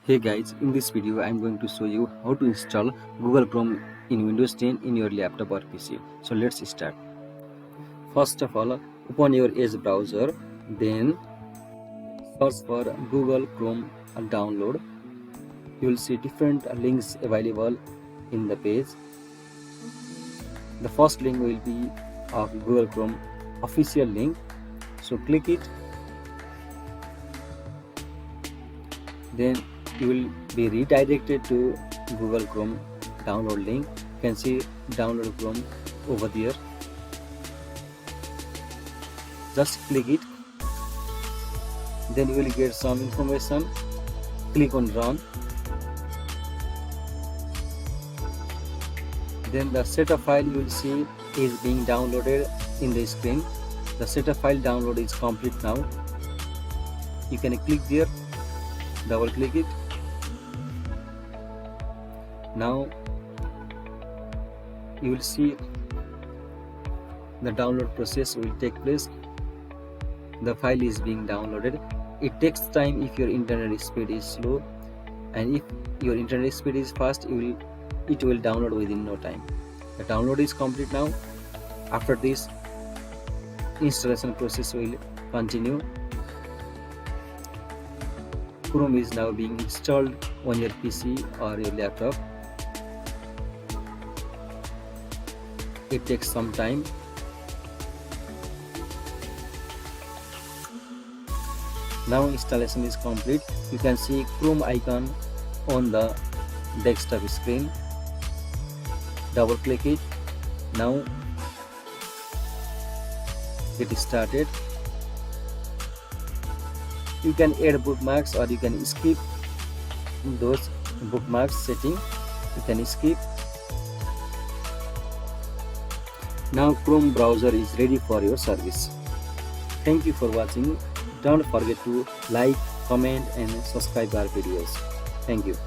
Hey guys, in this video I am going to show you how to install Google Chrome in Windows 10 in your laptop or PC. So let's start. First of all, open your Edge browser, then search for Google Chrome and download. You will see different links available in the page. The first link will be of Google Chrome official link. So click it. Then you will be redirected to Google Chrome download link. You can see download Chrome over there. Just click it. Then you will get some information. Click on run. Then the setup file you will see is being downloaded in the screen. The setup file download is complete now. You can click there, double click it. Now you will see the download process will take place. The file is being downloaded. It takes time if your internet speed is slow, and if your internet speed is fast, it will download within no time. The download is complete now. After this, installation process will continue. Chrome is now being installed on your PC or your laptop. It takes some time. Now installation is complete. You can see Chrome icon on the desktop screen. Double click it. Now get started. You can add bookmarks or you can skip those bookmarks setting. You can skip. Now Chrome browser is ready for your service. Thank you for watching. Don't forget to like, comment and subscribe our videos. Thank you.